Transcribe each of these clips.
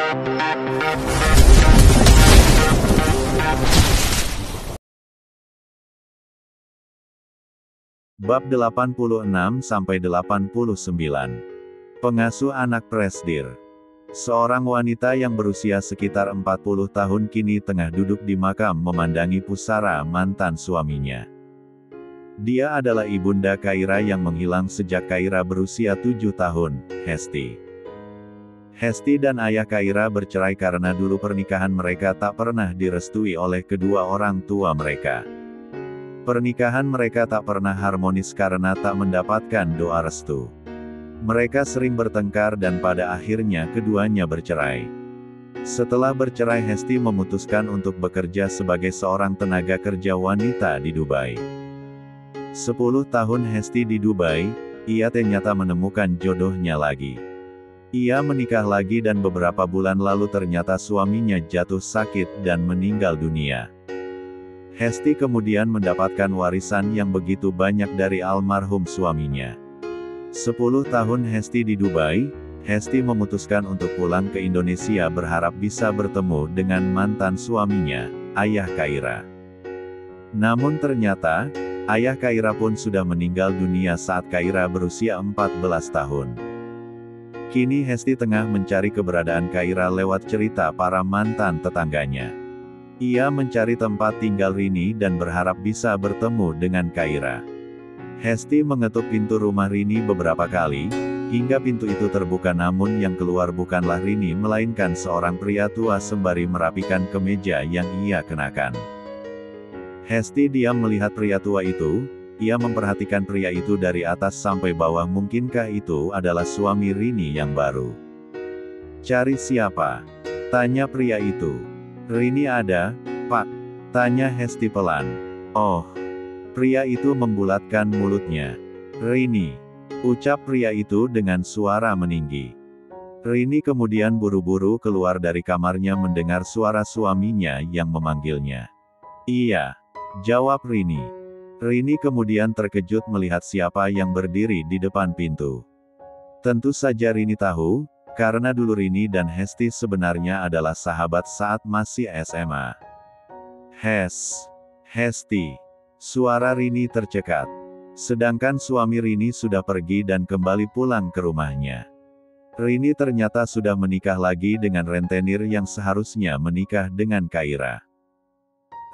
Bab 86-89. Pengasuh anak Presdir. Seorang wanita yang berusia sekitar 40 tahun kini tengah duduk di makam memandangi pusara mantan suaminya. Dia adalah ibunda Kaira yang menghilang sejak Kaira berusia 7 tahun, Hesti. Hesti dan ayah Kaira bercerai karena dulu pernikahan mereka tak pernah direstui oleh kedua orang tua mereka. Pernikahan mereka tak pernah harmonis karena tak mendapatkan doa restu. Mereka sering bertengkar dan pada akhirnya keduanya bercerai. Setelah bercerai, Hesti memutuskan untuk bekerja sebagai seorang tenaga kerja wanita di Dubai. 10 tahun Hesti di Dubai, ia ternyata menemukan jodohnya lagi. Ia menikah lagi dan beberapa bulan lalu ternyata suaminya jatuh sakit dan meninggal dunia. Hesti kemudian mendapatkan warisan yang begitu banyak dari almarhum suaminya. 10 tahun Hesti di Dubai, Hesti memutuskan untuk pulang ke Indonesia berharap bisa bertemu dengan mantan suaminya, ayah Kaira. Namun ternyata, ayah Kaira pun sudah meninggal dunia saat Kaira berusia 14 tahun. Kini Hesti tengah mencari keberadaan Kaira lewat cerita para mantan tetangganya. Ia mencari tempat tinggal Rini dan berharap bisa bertemu dengan Kaira. Hesti mengetuk pintu rumah Rini beberapa kali, hingga pintu itu terbuka namun yang keluar bukanlah Rini melainkan seorang pria tua sembari merapikan kemeja yang ia kenakan. Hesti diam melihat pria tua itu, ia memperhatikan pria itu dari atas sampai bawah. Mungkinkah itu adalah suami Rini yang baru? Cari siapa? Tanya pria itu. Rini ada, Pak. Tanya Hesti pelan. Oh. Pria itu membulatkan mulutnya. Rini. Ucap pria itu dengan suara meninggi. Rini kemudian buru-buru keluar dari kamarnya mendengar suara suaminya yang memanggilnya. Iya. Jawab Rini. Rini kemudian terkejut melihat siapa yang berdiri di depan pintu. Tentu saja Rini tahu, karena dulu Rini dan Hesti sebenarnya adalah sahabat saat masih SMA. Hesti. Suara Rini tercekat. Sedangkan suami Rini sudah pergi dan kembali pulang ke rumahnya. Rini ternyata sudah menikah lagi dengan rentenir yang seharusnya menikah dengan Kaira.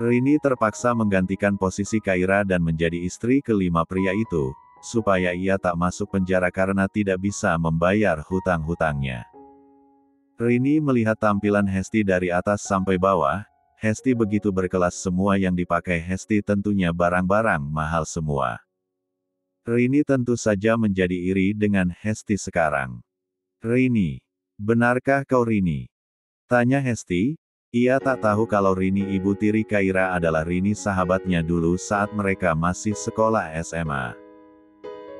Rini terpaksa menggantikan posisi Kaira dan menjadi istri kelima pria itu, supaya ia tak masuk penjara karena tidak bisa membayar hutang-hutangnya. Rini melihat tampilan Hesti dari atas sampai bawah. Hesti begitu berkelas, semua yang dipakai Hesti tentunya barang-barang mahal semua. Rini tentu saja menjadi iri dengan Hesti sekarang. Rini. Benarkah kau Rini? Tanya Hesti. Ia tak tahu kalau Rini ibu tiri Kaira adalah Rini sahabatnya dulu saat mereka masih sekolah SMA.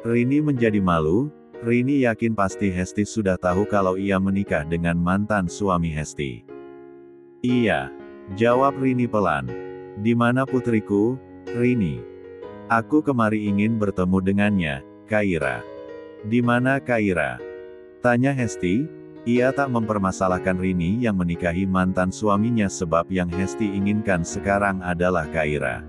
Rini menjadi malu. Rini yakin pasti Hesti sudah tahu kalau ia menikah dengan mantan suami Hesti. Iya. Jawab Rini pelan. Di mana putriku, Rini? Aku kemari ingin bertemu dengannya, Kaira. Di mana Kaira? Tanya Hesti. Ia tak mempermasalahkan Rini yang menikahi mantan suaminya sebab yang Hesti inginkan sekarang adalah Kaira.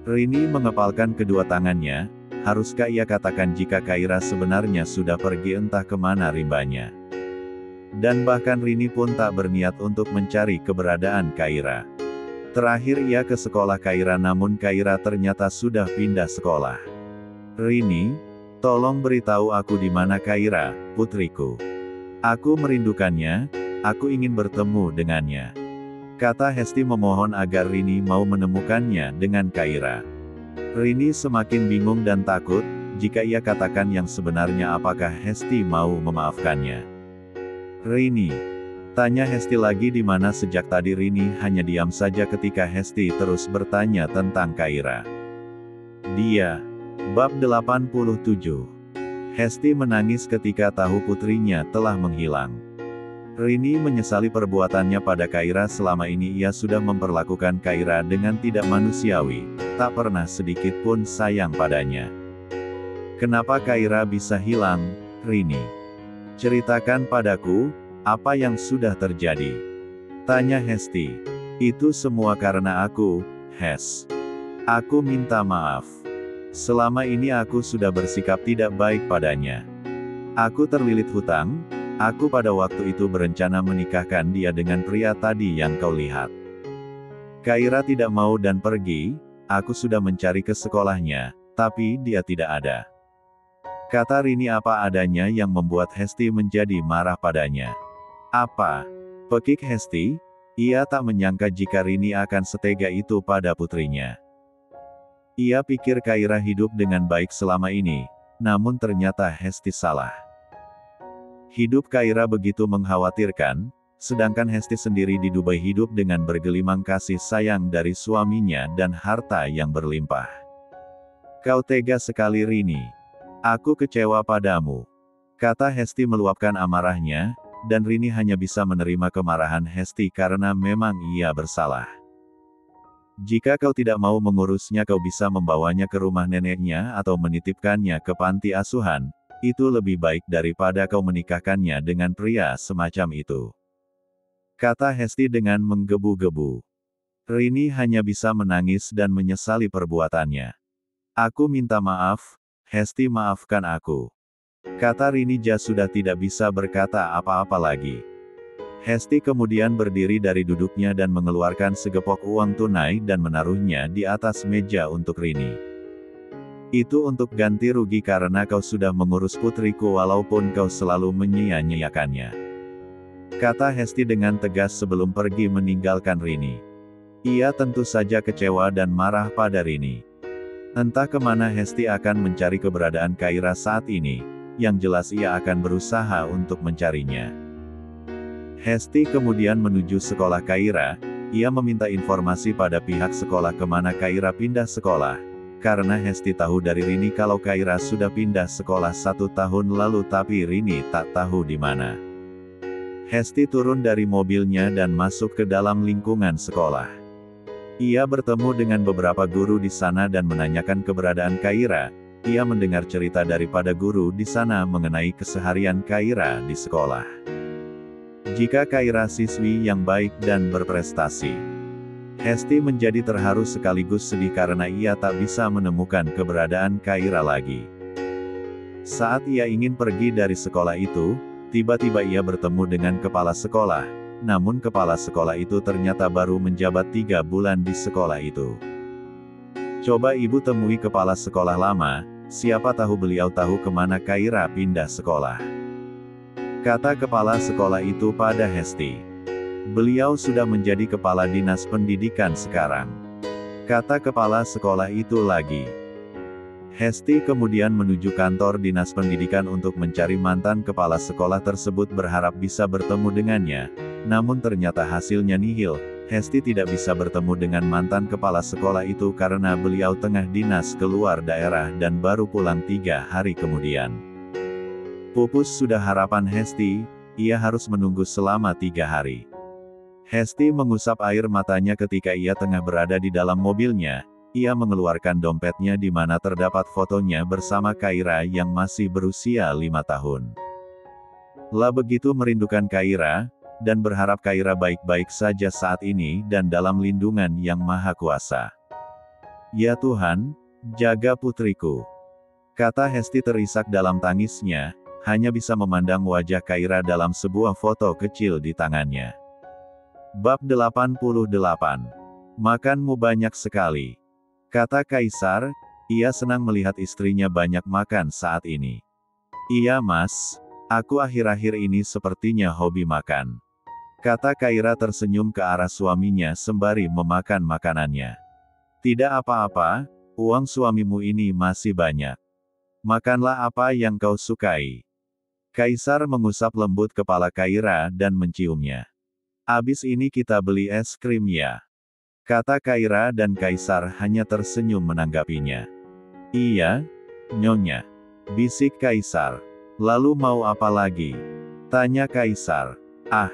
Rini mengepalkan kedua tangannya. Haruskah ia katakan jika Kaira sebenarnya sudah pergi entah kemana rimbanya? Dan bahkan Rini pun tak berniat untuk mencari keberadaan Kaira. Terakhir ia ke sekolah Kaira namun Kaira ternyata sudah pindah sekolah. Rini, tolong beritahu aku di mana Kaira, putriku. Aku merindukannya, aku ingin bertemu dengannya. Kata Hesti memohon agar Rini mau menemukannya dengan Kaira. Rini semakin bingung dan takut, jika ia katakan yang sebenarnya apakah Hesti mau memaafkannya. Rini. Tanya Hesti lagi di mana sejak tadi. Rini hanya diam saja ketika Hesti terus bertanya tentang Kaira. Dia. Bab 87. Hesti menangis ketika tahu putrinya telah menghilang. Rini menyesali perbuatannya pada Kaira. Selama ini ia sudah memperlakukan Kaira dengan tidak manusiawi, tak pernah sedikit pun sayang padanya. Kenapa Kaira bisa hilang, Rini? Ceritakan padaku, Apa yang sudah terjadi? Tanya Hesti. Itu semua karena aku, Hes. Aku minta maaf. Selama ini aku sudah bersikap tidak baik padanya. Aku terlilit hutang. Aku pada waktu itu berencana menikahkan dia dengan pria tadi yang kau lihat. Kaira tidak mau dan pergi. Aku sudah mencari ke sekolahnya, tapi dia tidak ada. Kata Rini apa adanya yang membuat Hesti menjadi marah padanya. Apa? Pekik Hesti. Ia tak menyangka jika Rini akan setega itu pada putrinya. Ia pikir Kaira hidup dengan baik selama ini, namun ternyata Hesti salah. Hidup Kaira begitu mengkhawatirkan, sedangkan Hesti sendiri di Dubai hidup dengan bergelimang kasih sayang dari suaminya dan harta yang berlimpah. Kau tega sekali Rini. Aku kecewa padamu. Kata Hesti meluapkan amarahnya, dan Rini hanya bisa menerima kemarahan Hesti karena memang ia bersalah. Jika kau tidak mau mengurusnya kau bisa membawanya ke rumah neneknya atau menitipkannya ke panti asuhan, itu lebih baik daripada kau menikahkannya dengan pria semacam itu. Kata Hesti dengan menggebu-gebu. Rini hanya bisa menangis dan menyesali perbuatannya. Aku minta maaf, Hesti maafkan aku. Kata Rini sudah tidak bisa berkata apa-apa lagi. Hesti kemudian berdiri dari duduknya dan mengeluarkan segepok uang tunai dan menaruhnya di atas meja untuk Rini. Itu untuk ganti rugi karena kau sudah mengurus putriku walaupun kau selalu menyia-nyiakannya. Kata Hesti dengan tegas sebelum pergi meninggalkan Rini. Ia tentu saja kecewa dan marah pada Rini. Entah kemana Hesti akan mencari keberadaan Kaira saat ini, yang jelas ia akan berusaha untuk mencarinya. Hesti kemudian menuju sekolah Kaira, ia meminta informasi pada pihak sekolah kemana Kaira pindah sekolah, karena Hesti tahu dari Rini kalau Kaira sudah pindah sekolah 1 tahun lalu tapi Rini tak tahu di mana. Hesti turun dari mobilnya dan masuk ke dalam lingkungan sekolah. Ia bertemu dengan beberapa guru di sana dan menanyakan keberadaan Kaira. Ia mendengar cerita daripada guru di sana mengenai keseharian Kaira di sekolah. Jika Kaira siswi yang baik dan berprestasi. Hesti menjadi terharu sekaligus sedih karena ia tak bisa menemukan keberadaan Kaira lagi. Saat ia ingin pergi dari sekolah itu, tiba-tiba ia bertemu dengan kepala sekolah, namun kepala sekolah itu ternyata baru menjabat 3 bulan di sekolah itu. Coba ibu temui kepala sekolah lama, siapa tahu beliau tahu kemana Kaira pindah sekolah. Kata kepala sekolah itu pada Hesti. Beliau sudah menjadi kepala dinas pendidikan sekarang. Kata kepala sekolah itu lagi. Hesti kemudian menuju kantor dinas pendidikan untuk mencari mantan kepala sekolah tersebut berharap bisa bertemu dengannya, namun ternyata hasilnya nihil. Hesti tidak bisa bertemu dengan mantan kepala sekolah itu karena beliau tengah dinas keluar daerah dan baru pulang 3 hari kemudian. Pupus sudah harapan Hesti, ia harus menunggu selama 3 hari. Hesti mengusap air matanya ketika ia tengah berada di dalam mobilnya. Ia mengeluarkan dompetnya di mana terdapat fotonya bersama Kaira yang masih berusia 5 tahun. Lah begitu merindukan Kaira, dan berharap Kaira baik-baik saja saat ini dan dalam lindungan Yang Maha Kuasa. Ya Tuhan, jaga putriku. Kata Hesti terisak dalam tangisnya, hanya bisa memandang wajah Kaira dalam sebuah foto kecil di tangannya. Bab 88. Makanmu banyak sekali. Kata Kaisar, ia senang melihat istrinya banyak makan saat ini. Iya mas, aku akhir-akhir ini sepertinya hobi makan. Kata Kaira tersenyum ke arah suaminya sembari memakan makanannya. Tidak apa-apa, uang suamimu ini masih banyak. Makanlah apa yang kau sukai. Kaisar mengusap lembut kepala Kaira dan menciumnya. Abis ini kita beli es krim ya. Kata Kaira dan Kaisar hanya tersenyum menanggapinya. Iya, Nyonya. Bisik Kaisar. Lalu mau apa lagi? Tanya Kaisar. Ah,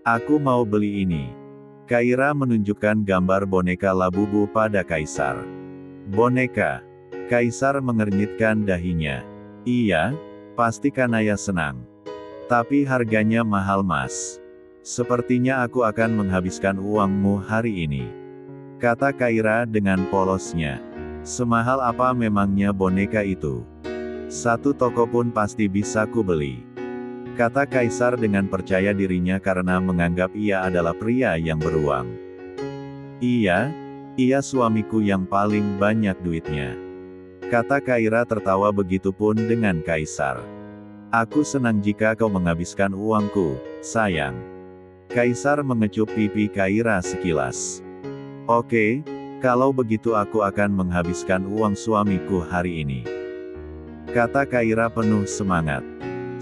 aku mau beli ini. Kaira menunjukkan gambar boneka Labubu pada Kaisar. Boneka. Kaisar mengernyitkan dahinya. Iya, pasti Kanaya senang. Tapi harganya mahal, Mas. Sepertinya aku akan menghabiskan uangmu hari ini, kata Kaira dengan polosnya. Semahal apa memangnya boneka itu? Satu toko pun pasti bisa kubeli, kata Kaisar dengan percaya dirinya karena menganggap ia adalah pria yang beruang. Iya, suamiku yang paling banyak duitnya, kata Kaira tertawa. Begitupun dengan Kaisar. Aku senang jika kau menghabiskan uangku, sayang. Kaisar mengecup pipi Kaira sekilas. Oke, kalau begitu aku akan menghabiskan uang suamiku hari ini, kata Kaira penuh semangat.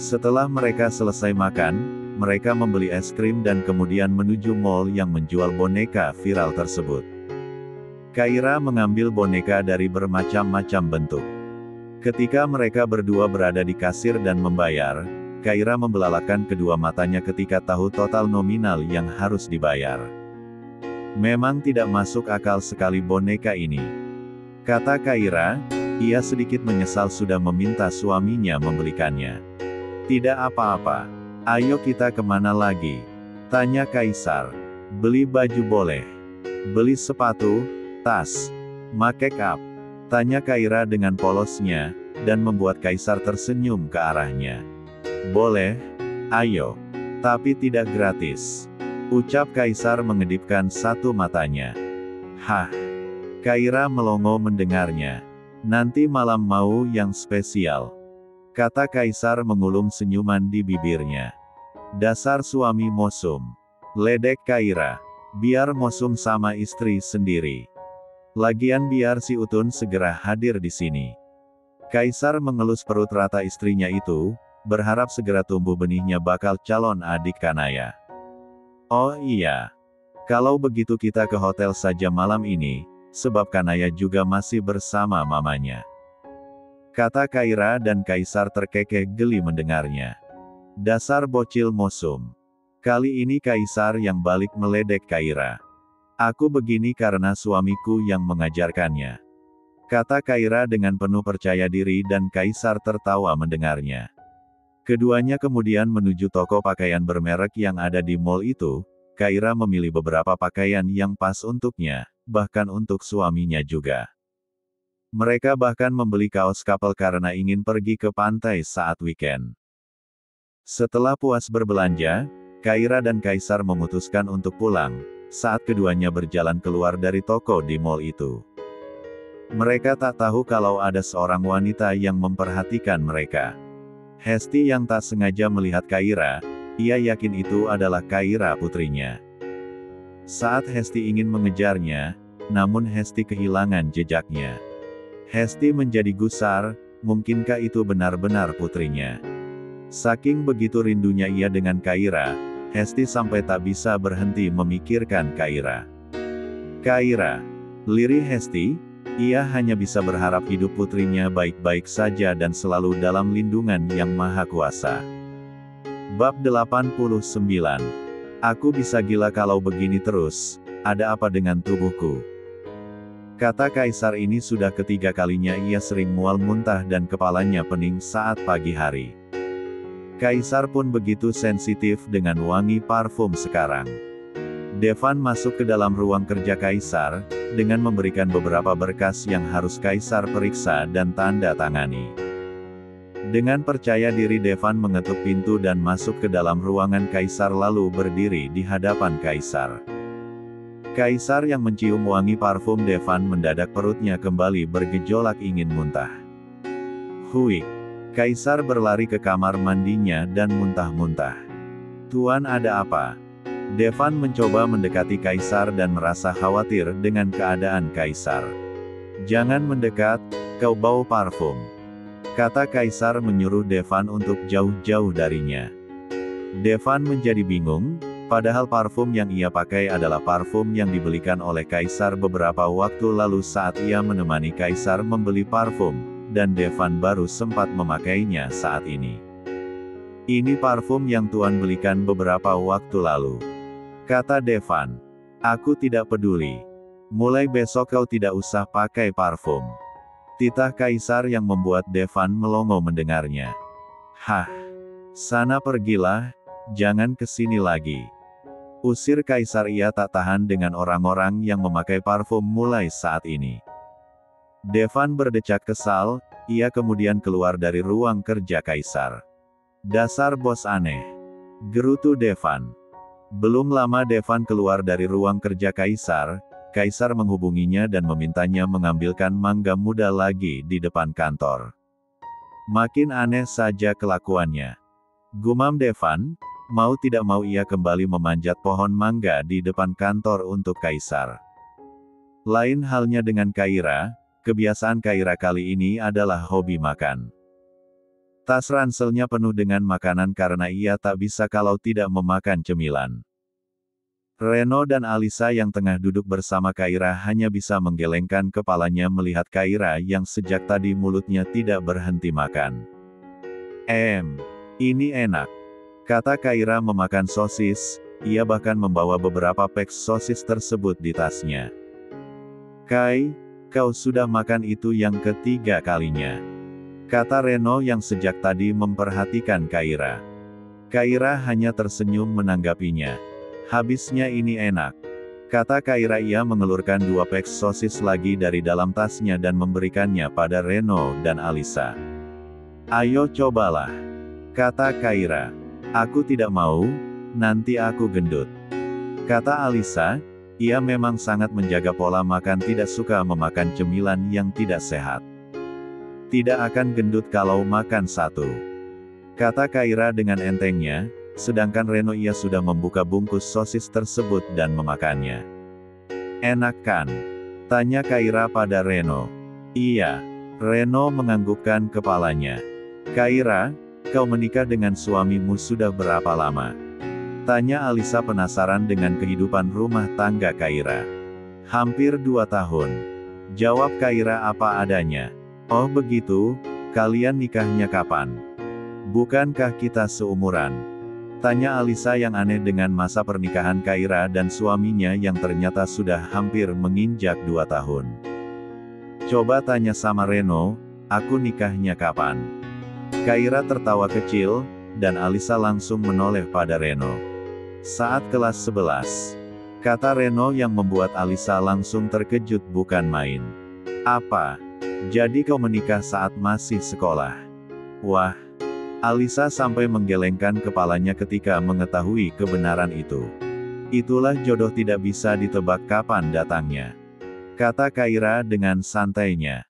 Setelah mereka selesai makan, mereka membeli es krim dan kemudian menuju mall yang menjual boneka viral tersebut. Kaira mengambil boneka dari bermacam-macam bentuk. Ketika mereka berdua berada di kasir dan membayar, Kaira membelalakan kedua matanya ketika tahu total nominal yang harus dibayar. Memang tidak masuk akal sekali boneka ini, kata Kaira. Ia sedikit menyesal sudah meminta suaminya membelikannya. Tidak apa-apa. Ayo kita kemana lagi? Tanya Kaisar. Beli baju boleh. Beli sepatu, tas, make up? Tanya Kaira dengan polosnya, dan membuat Kaisar tersenyum ke arahnya. Boleh, ayo. Tapi tidak gratis, ucap Kaisar mengedipkan satu matanya. Hah? Kaira melongo mendengarnya. Nanti malam mau yang spesial, kata Kaisar mengulum senyuman di bibirnya. Dasar suami mosum, ledek Kaira. Biar mosum sama istri sendiri. Lagian biar si Utun segera hadir di sini. Kaisar mengelus perut rata istrinya itu, berharap segera tumbuh benihnya bakal calon adik Kanaya. Oh iya. Kalau begitu kita ke hotel saja malam ini, sebab Kanaya juga masih bersama mamanya, kata Kaira dan Kaisar terkekeh geli mendengarnya. Dasar bocil mosum. Kali ini Kaisar yang balik meledek Kaira. Aku begini karena suamiku yang mengajarkannya, kata Kaira dengan penuh percaya diri dan Kaisar tertawa mendengarnya. Keduanya kemudian menuju toko pakaian bermerek yang ada di mall itu. Kaira memilih beberapa pakaian yang pas untuknya, bahkan untuk suaminya juga. Mereka bahkan membeli kaos couple karena ingin pergi ke pantai saat weekend. Setelah puas berbelanja, Kaira dan Kaisar memutuskan untuk pulang, saat keduanya berjalan keluar dari toko di mall itu. Mereka tak tahu kalau ada seorang wanita yang memperhatikan mereka. Hesti yang tak sengaja melihat Kaira, ia yakin itu adalah Kaira putrinya. Saat Hesti ingin mengejarnya, namun Hesti kehilangan jejaknya. Hesti menjadi gusar, mungkinkah itu benar-benar putrinya? Saking begitu rindunya ia dengan Kaira, Hesti sampai tak bisa berhenti memikirkan Kaira. Kaira, lirih Hesti, ia hanya bisa berharap hidup putrinya baik-baik saja dan selalu dalam lindungan Yang Maha Kuasa. Bab 89. Aku bisa gila kalau begini terus, ada apa dengan tubuhku? Kata Kaisar ini sudah ketiga kalinya ia sering mual muntah dan kepalanya pening saat pagi hari. Kaisar pun begitu sensitif dengan wangi parfum sekarang. Devan masuk ke dalam ruang kerja Kaisar, dengan memberikan beberapa berkas yang harus Kaisar periksa dan tanda tangani. Dengan percaya diri Devan mengetuk pintu dan masuk ke dalam ruangan Kaisar lalu berdiri di hadapan Kaisar. Kaisar yang mencium wangi parfum Devan mendadak perutnya kembali bergejolak ingin muntah. Huik! Kaisar berlari ke kamar mandinya dan muntah-muntah. Tuan, ada apa? Devan mencoba mendekati Kaisar dan merasa khawatir dengan keadaan Kaisar. Jangan mendekat, kau bau parfum, kata Kaisar menyuruh Devan untuk jauh-jauh darinya. Devan menjadi bingung, padahal parfum yang ia pakai adalah parfum yang dibelikan oleh Kaisar beberapa waktu lalu saat ia menemani Kaisar membeli parfum, dan Devan baru sempat memakainya saat ini. Ini parfum yang Tuan belikan beberapa waktu lalu, kata Devan. Aku tidak peduli. Mulai besok kau tidak usah pakai parfum, titah Kaisar yang membuat Devan melongo mendengarnya. Hah? Sana pergilah, jangan kesini lagi. Usir kaisar. Ia tak tahan dengan orang-orang yang memakai parfum mulai saat ini. Devan berdecak kesal, ia kemudian keluar dari ruang kerja kaisar. Dasar bos aneh, gerutu Devan. Belum lama Devan keluar dari ruang kerja kaisar, kaisar menghubunginya dan memintanya mengambilkan mangga muda lagi di depan kantor. Makin aneh saja kelakuannya. Gumam Devan, mau tidak mau ia kembali memanjat pohon mangga di depan kantor untuk kaisar. Lain halnya dengan Kaira, kebiasaan Kaira kali ini adalah hobi makan. Tas ranselnya penuh dengan makanan karena ia tak bisa kalau tidak memakan cemilan. Reno dan Alisa yang tengah duduk bersama Kaira hanya bisa menggelengkan kepalanya melihat Kaira yang sejak tadi mulutnya tidak berhenti makan. Ini enak, kata Kaira memakan sosis, ia bahkan membawa beberapa peks sosis tersebut di tasnya. Kai, kau sudah makan itu yang ketiga kalinya, kata Reno yang sejak tadi memperhatikan Kaira. Kaira hanya tersenyum menanggapinya. Habisnya ini enak, kata Kaira. Ia mengelurkan 2 peks sosis lagi dari dalam tasnya dan memberikannya pada Reno dan Alisa. Ayo cobalah, kata Kaira. Aku tidak mau, nanti aku gendut, kata Alisa. Ia memang sangat menjaga pola makan, tidak suka memakan cemilan yang tidak sehat. Tidak akan gendut kalau makan satu, kata Kaira dengan entengnya, sedangkan Reno ia sudah membuka bungkus sosis tersebut dan memakannya. Enak kan? Tanya Kaira pada Reno. Iya, Reno menganggukkan kepalanya. Kaira, kau menikah dengan suamimu sudah berapa lama? Tanya Alisa penasaran dengan kehidupan rumah tangga Kaira. Hampir 2 tahun. Jawab Kaira apa adanya. Oh begitu, kalian nikahnya kapan? Bukankah kita seumuran? Tanya Alisa yang aneh dengan masa pernikahan Kaira dan suaminya yang ternyata sudah hampir menginjak 2 tahun. Coba tanya sama Reno, aku nikahnya kapan? Kaira tertawa kecil, dan Alisa langsung menoleh pada Reno. Saat kelas 11, kata Reno yang membuat Alisa langsung terkejut bukan main. Apa? Jadi kau menikah saat masih sekolah? Wah, Alisa sampai menggelengkan kepalanya ketika mengetahui kebenaran itu. Itulah jodoh tidak bisa ditebak kapan datangnya, kata Kaira dengan santainya.